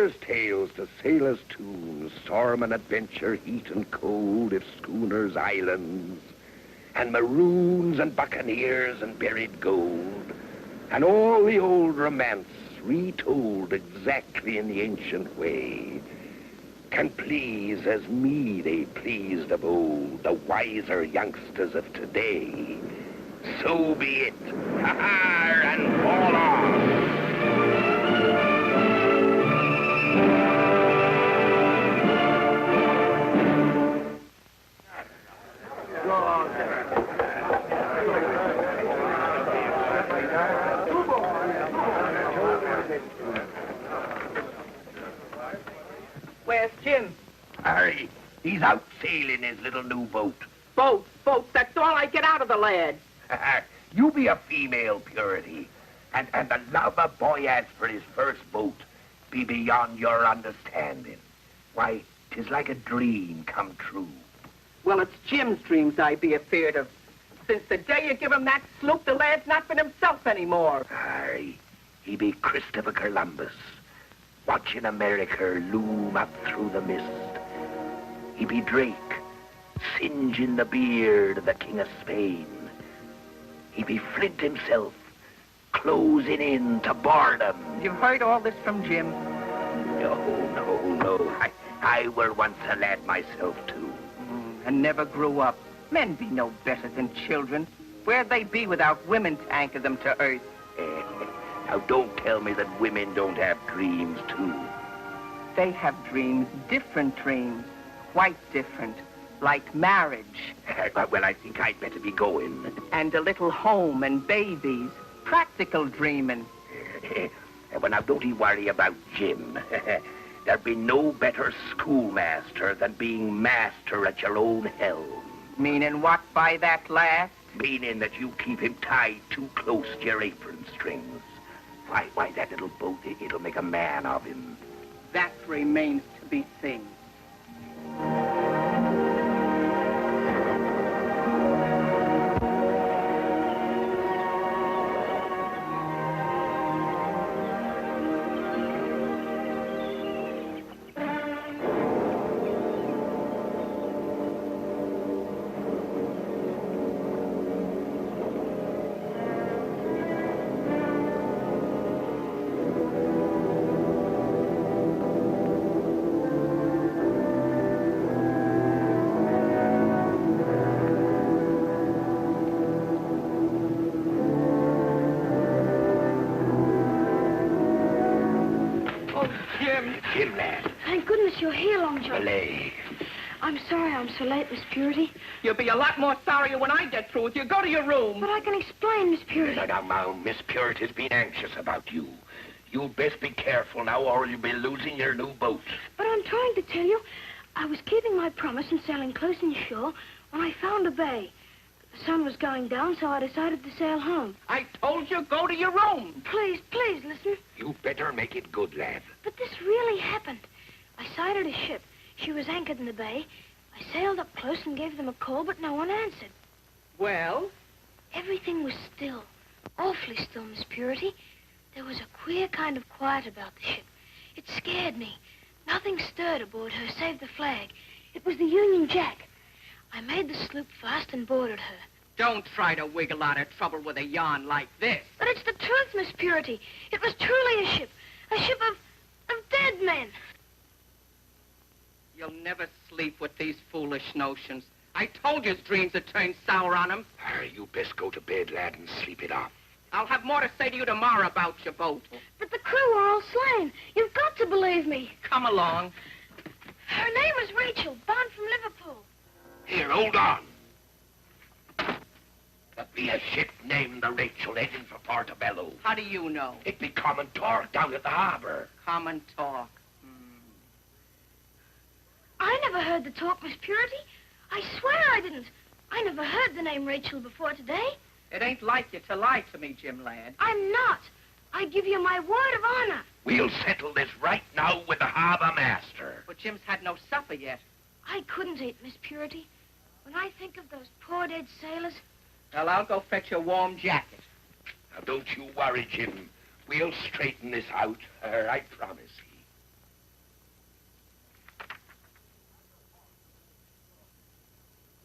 Sailors' tales to sailors' tunes, storm and adventure, heat and cold, if schooners, islands, and maroons and buccaneers and buried gold, and all the old romance retold exactly in the ancient way, can please as me they pleased of old, the wiser youngsters of today. So be it. Ha-ha, and fall off. Where's Jim? Harry, he's out sailing his little new boat. Boat, that's all I get out of the lad. You be a female purity, and the love a boy has for his first boat be beyond your understanding. Why, 'tis like a dream come true. Well, it's Jim's dreams I be afeard of. Since the day you give him that sloop, the lad's not been himself anymore. Aye, he be Christopher Columbus, watching America loom up through the mist. He be Drake, singeing the beard of the King of Spain. He be Flint himself, closing in to boredom. You've heard all this from Jim? No. I were once a lad myself, too. And never grew up. Men be no better than children. Where'd they be without women to anchor them to earth? Now, don't tell me that women don't have dreams, too. They have dreams, different dreams, quite different, like marriage. Well, I think I'd better be going. And a little home and babies, practical dreaming. Well, now, don't you worry about Jim. There'd be no better schoolmaster than being master at your own helm. Meaning what by that last? Meaning that you keep him tied too close to your apron strings. Why, that little boat, it'll make a man of him. That remains to be seen. Jim, lad. Thank goodness you're here, Long John. Belay. I'm sorry I'm so late, Miss Purity. You'll be a lot more sorrier when I get through with you. Go to your room. But I can explain, Miss Purity. Now, Miss Purity's been anxious about you. You'd best be careful now, or you'll be losing your new boat. But I'm trying to tell you, I was keeping my promise and sailing close inshore when I found a bay. The sun was going down, so I decided to sail home. I told you, go to your room. Please, listen. You'd better make it good, lad. But this really happened. I sighted a ship. She was anchored in the bay. I sailed up close and gave them a call, but no one answered. Well? Everything was still. Awfully still, Miss Purity. There was a queer kind of quiet about the ship. It scared me. Nothing stirred aboard her save the flag. It was the Union Jack. I made the sloop fast and boarded her. Don't try to wiggle out of trouble with a yarn like this. But it's the truth, Miss Purity. It was truly a ship of dead men. You'll never sleep with these foolish notions. I told you his dreams had turned sour on him. You best go to bed, lad, and sleep it off. I'll have more to say to you tomorrow about your boat. But the crew are all slain. You've got to believe me. Come along. Her name was Rachel, bound from Liverpool. Here, hold on. There'll be a ship named the Rachel heading for Portobello. How do you know? It be common talk down at the harbor. Common talk. I never heard the talk, Miss Purity. I swear I didn't. I never heard the name Rachel before today. It ain't like you to lie to me, Jim lad. I'm not. I give you my word of honor. We'll settle this right now with the harbor master. But Jim's had no supper yet. I couldn't eat, Miss Purity. When I think of those poor dead sailors... Well, I'll go fetch a warm jacket. Now, don't you worry, Jim. We'll straighten this out. I promise you.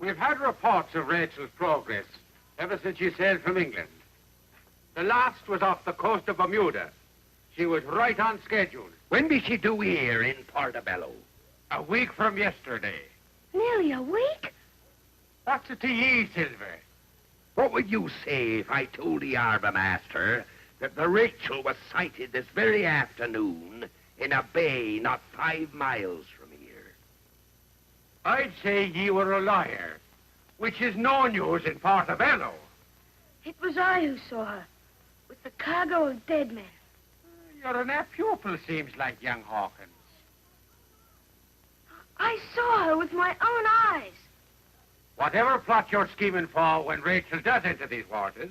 We've had reports of Rachel's progress ever since she sailed from England. The last was off the coast of Bermuda. She was right on schedule. When did she do here in Portobello? A week from yesterday. Nearly a week? What's it to ye, Silver? What would you say if I told the harbour master that the Rachel was sighted this very afternoon in a bay not 5 miles from here? I'd say ye were a liar, which is no news in Portobello. It was I who saw her, with the cargo of dead men. You're an apt pupil, seems like, young Hawkins. I saw her with my own eyes. Whatever plot you're scheming for when Rachel does enter these waters,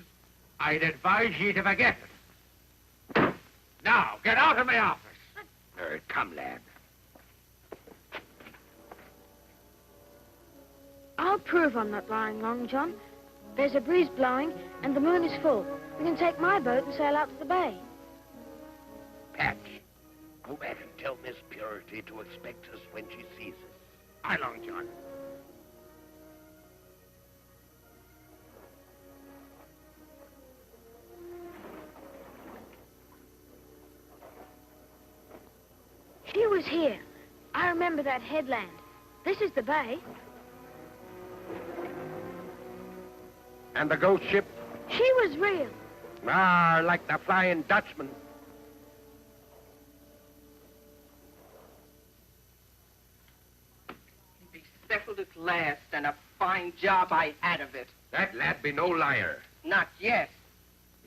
I'd advise ye to forget it. Now, get out of my office. Come, lad. I'll prove I'm not lying, Long John. There's a breeze blowing, and the moon is full. We can take my boat and sail out to the bay. Patch, go back and tell Miss Purity to expect us when she sees us. Aye, Long John. She was here. I remember that headland. This is the bay. And the ghost ship? She was real. Ah, like the Flying Dutchman. He be settled at last, and a fine job I had of it. That lad be no liar. Not yet.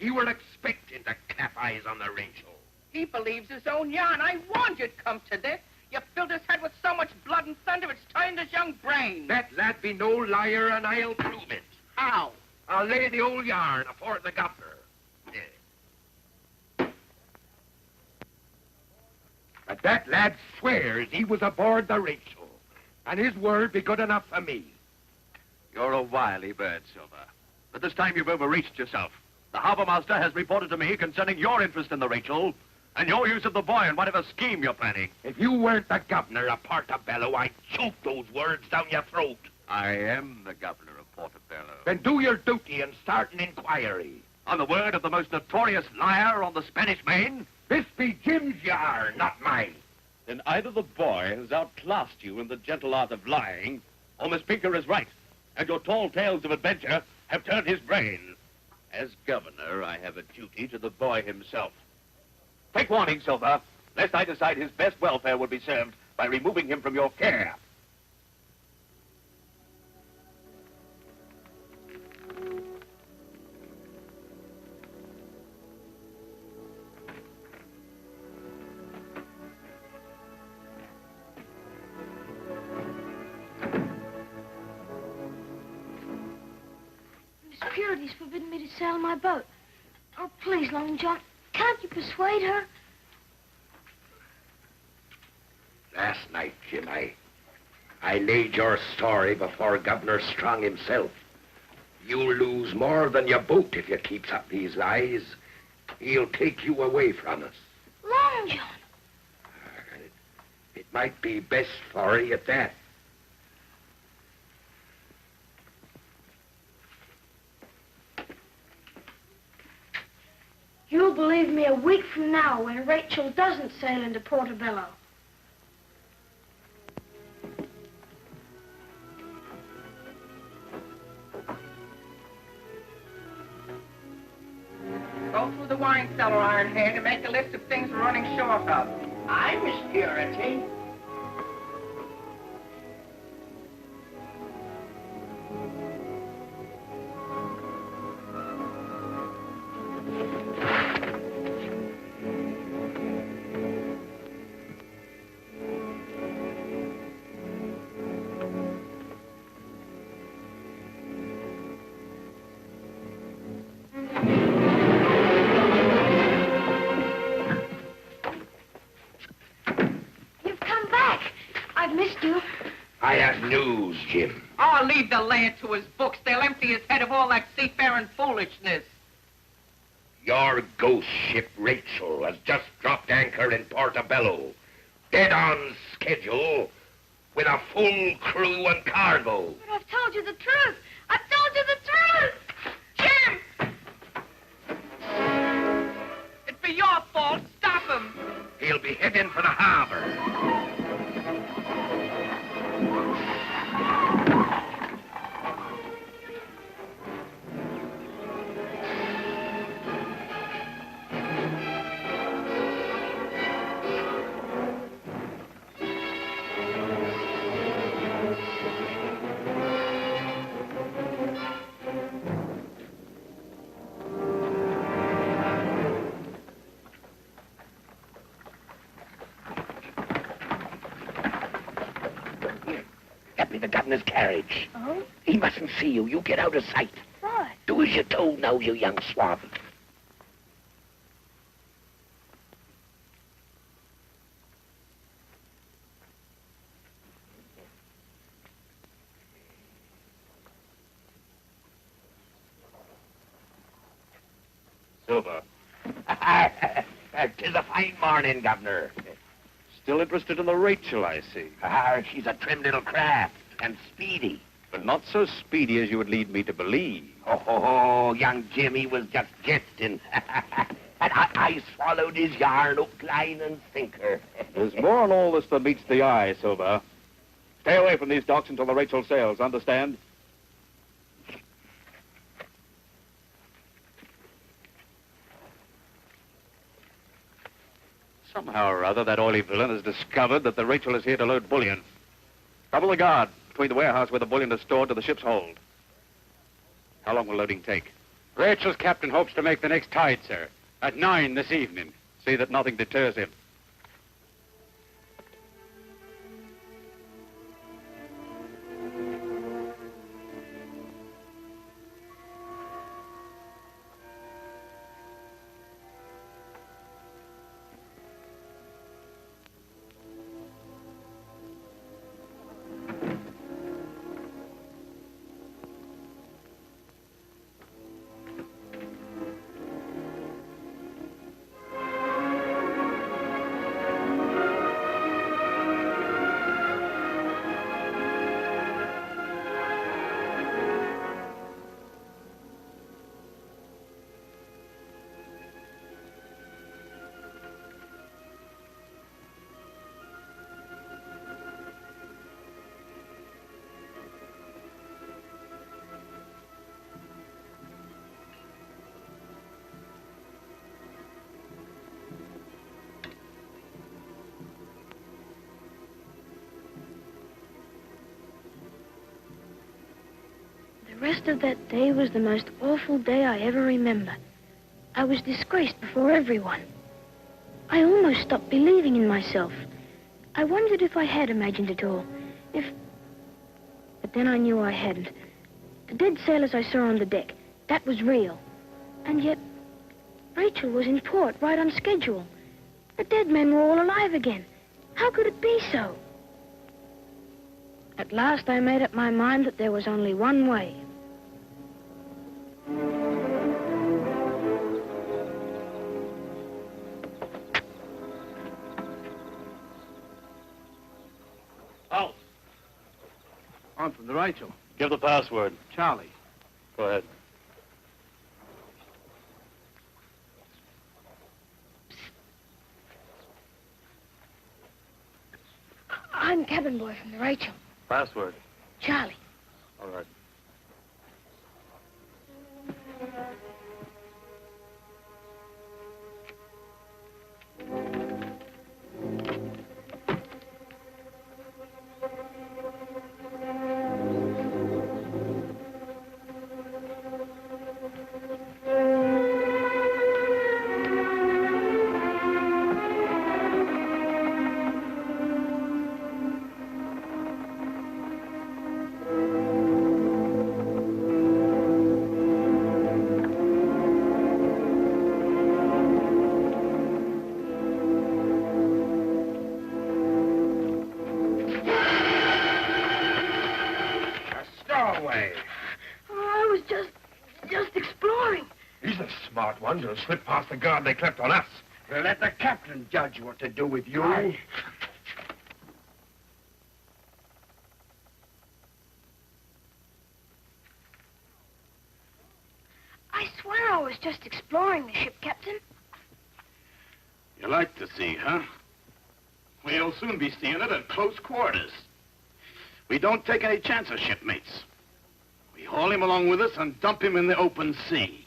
You were expecting to clap eyes on the Rachel. He believes his own yarn. I warned you'd come to this. You filled his head with so much blood and thunder, it's turned his young brain. That lad be no liar, and I'll prove it. How? I'll lay the old yarn afore the governor. But that lad swears he was aboard the Rachel, and his word be good enough for me. You're a wily bird, Silver. But this time you've overreached yourself. The harbor master has reported to me concerning your interest in the Rachel and your use of the boy in whatever scheme you're planning. If you weren't the governor of Portobello, I'd choke those words down your throat. I am the governor of Portobello. Then do your duty and start an inquiry. On the word of the most notorious liar on the Spanish Main? This be Jim's yarn, not mine. Then either the boy has outclassed you in the gentle art of lying, or Miss Pinker is right, and your tall tales of adventure have turned his brain. As governor, I have a duty to the boy himself. Take warning, Silver, lest I decide his best welfare would be served by removing him from your care. Miss Purity's forbidden me to sail my boat. Oh, please, Long John, can't you persuade her? Last night, Jim, I laid your story before Governor Strong himself. You'll lose more than your boat if you keeps up these lies. He'll take you away from us. Long John. It might be best for you at that. You'll believe me a week from now when Rachel doesn't sail into Portobello. Go through the wine cellar, Iron Hand, and make a list of things we're running short of. Aye, Miss Purity. I have news, Jim. Oh, leave the lad to his books. They'll empty his head of all that seafaring foolishness. Your ghost ship, Rachel, has just dropped anchor in Portobello. Dead on schedule, with a full crew and cargo. But I've told told you the truth. I told you the truth. Jim! It'd be your fault. Stop him. He'll be heading for the harbor. Get me the governor's carriage. Oh? He mustn't see you. You get out of sight. Right. Do as you're told now, you young swab. Silver. 'Tis a fine morning, Governor. Still interested in the Rachel, I see. She's a trim little craft and speedy. But not so speedy as you would lead me to believe. Oh, young Jimmy was just jesting. And I swallowed his yarn hook, line, and sinker. There's more in all this than meets the eye, Silver. Stay away from these docks until the Rachel sails, understand? Somehow or other, that oily villain has discovered that the Rachel is here to load bullion. Double the guard between the warehouse where the bullion is stored to the ship's hold. How long will loading take? Rachel's captain hopes to make the next tide, sir. At 9 this evening. See that nothing deters him. The rest of that day was the most awful day I ever remember. I was disgraced before everyone. I almost stopped believing in myself. I wondered if I had imagined it all. But then I knew I hadn't. The dead sailors I saw on the deck, that was real. And yet, Rachel was in port, right on schedule. The dead men were all alive again. How could it be so? At last I made up my mind that there was only one way. Oh, I'm from the Rachel. give the password. Charlie. Go ahead. I'm cabin boy from the Rachel. Password. Charlie. All right. Smart one to slip past the guard they clapped on us. We'll let the captain judge what to do with you. Aye. was just exploring the ship, Captain. You like the sea, huh? We'll soon be seeing it at close quarters. We don't take any chances, shipmates. We haul him along with us and dump him in the open sea.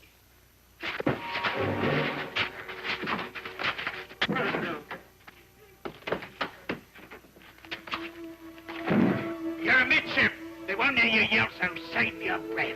You're amidship. The one of you yells and save your breath.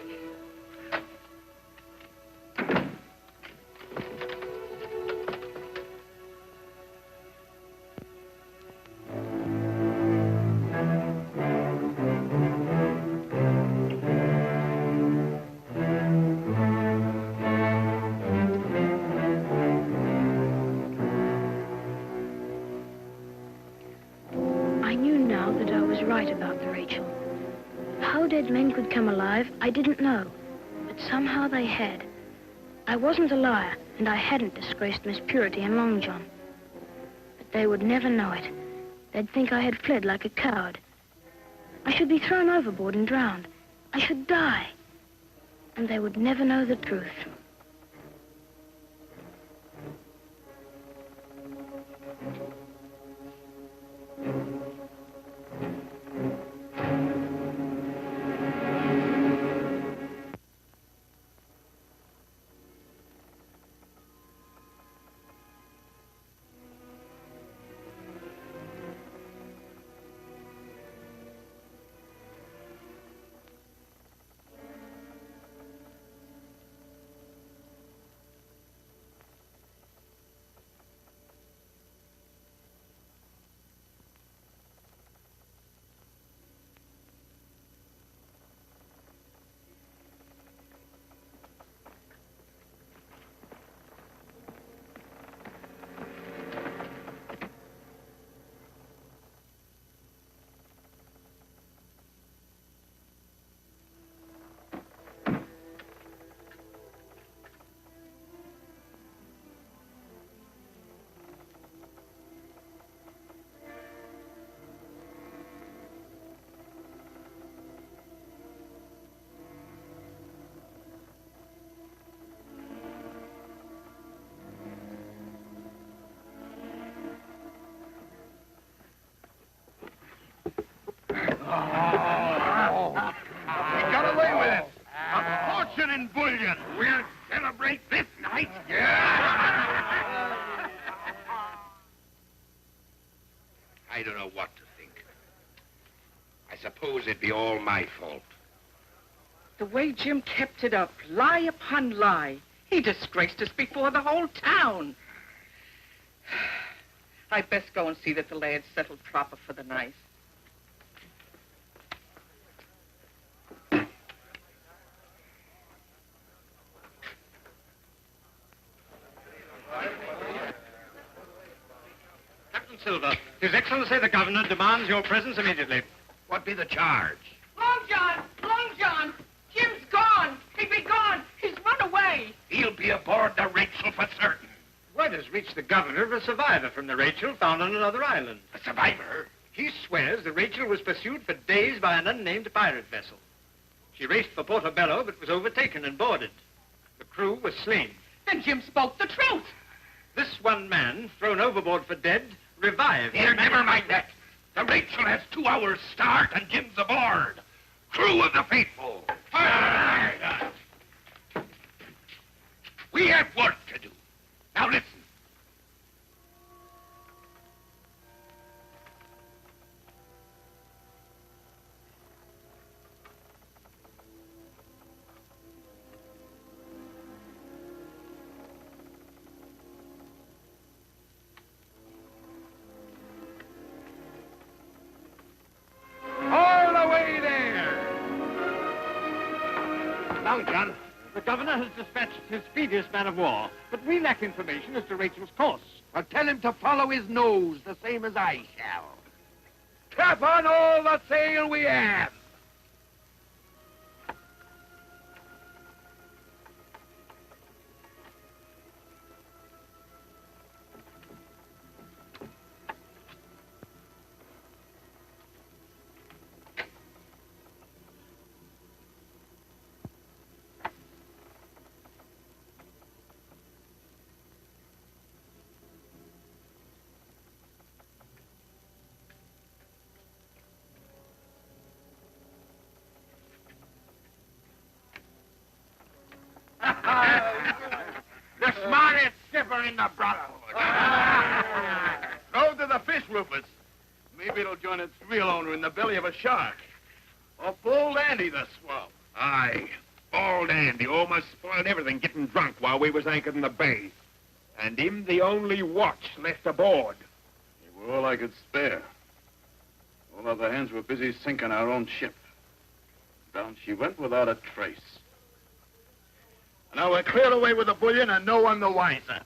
I knew now that I was right about the Rachel. How dead men could come alive, I didn't know. But somehow they had. I wasn't a liar, and I hadn't disgraced Miss Purity and Long John. But they would never know it. They'd think I had fled like a coward. I should be thrown overboard and drowned. I should die. And they would never know the truth. In bullion. We'll celebrate this night. Yeah. I don't know what to think. I suppose it'd be all my fault. The way Jim kept it up, lie upon lie. He disgraced us before the whole town. I'd best go and see that the lad's settled proper for the night. Silver, His Excellency the Governor demands your presence immediately. What be the charge? Long John! Jim's gone! He be gone! He's run away! He'll be aboard the Rachel for certain. Word has reached the governor of a survivor from the Rachel found on another island. A survivor? He swears the Rachel was pursued for days by an unnamed pirate vessel. She raced for Portobello but was overtaken and boarded. The crew was slain. Then Jim spoke the truth! This one man, thrown overboard for dead, revived. Here, never mind that. The Rachel has 2 hours start and Jim's aboard. Crew of the faithful. We have work to do. Now listen. All the way there. Long John, the governor has dispatched his speediest man of war, but we lack information as to Rachel's course. Well, tell him to follow his nose, the same as I shall. Clap on all the sail we have. Never in the brotherhood. Go to the fish, Rufus. Maybe it'll join its real owner in the belly of a shark. Or Bold Andy the swell. Aye, Old Andy almost spoiled everything getting drunk while we was anchored in the bay. And him the only watch left aboard. They were all I could spare. All other hands were busy sinking our own ship. Down she went without a trace. Now we're cleared away with the bullion and no one the wiser.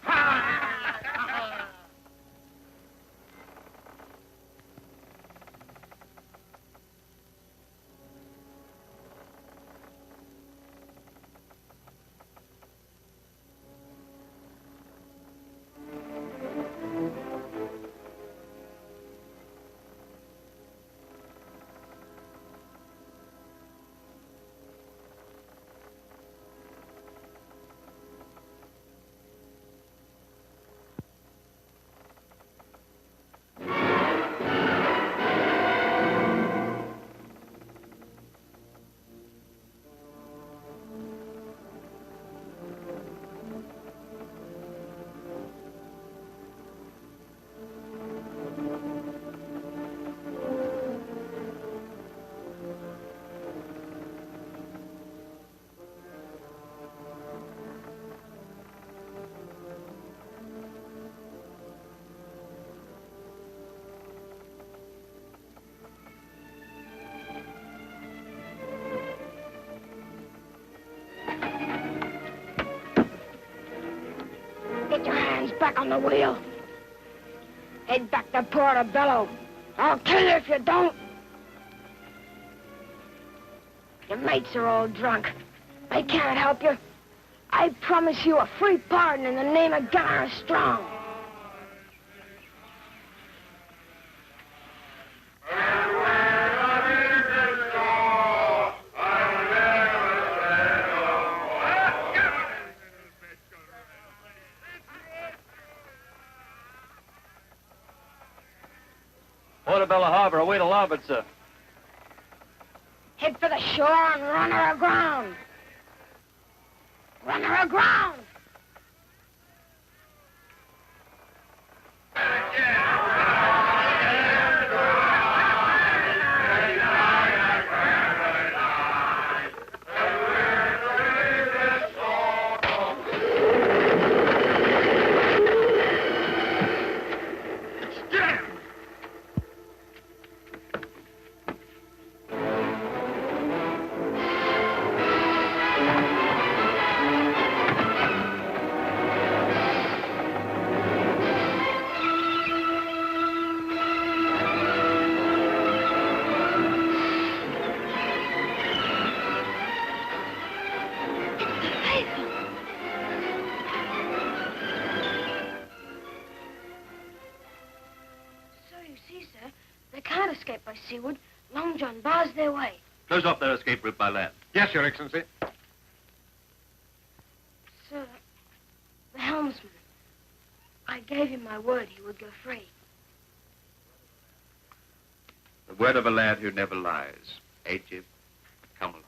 Get your hands back on the wheel. Head back to Portobello. I'll kill you if you don't. Your mates are all drunk. They can't help you. I promise you a free pardon in the name of Governor Strong. Portobello Harbor, away to larboard, sir. Head for the shore and run her aground. Run her aground. Seaward, Long John bars their way. Close off their escape route by land. Yes, Your Excellency. Sir, the helmsman. I gave him my word he would go free. The word of a lad who never lies. Eh, Jim? Come along.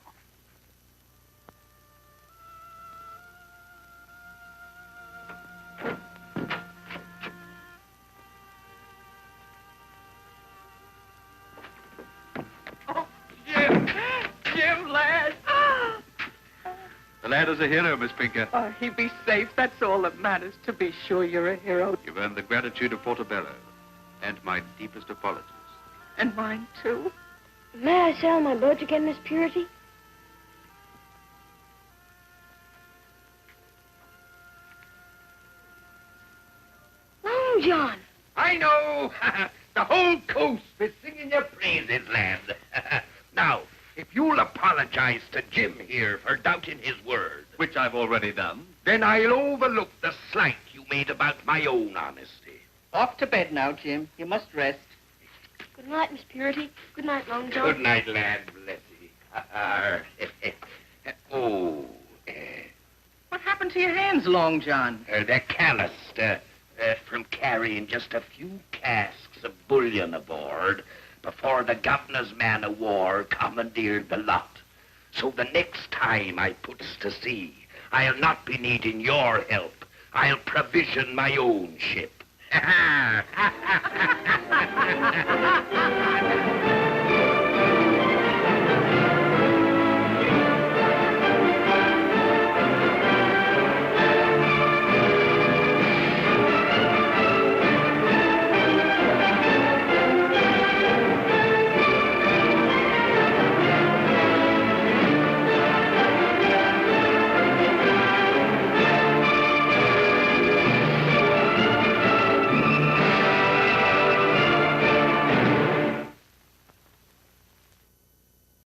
The lad is a hero, Miss Pinker. Oh, he be safe. That's all that matters. To be sure you're a hero. You've earned the gratitude of Portobello and my deepest apologies. And mine, too. May I sail my boat again, Miss Purity? Long John. I know. The whole coast is singing your praises, lad. Now, if you'll apologize to Jim here for doubting his word, Which I've already done. then I'll overlook the slight you made about my own honesty. Off to bed now, Jim. You must rest. Good night, Miss Purity. Good night, Long John. Good night, lad. Bless you. What happened to your hands, Long John? They're calloused from carrying just a few casks of bullion aboard before the governor's man of war commandeered the lot. So the next time I puts to sea, I'll not be needing your help. I'll provision my own ship.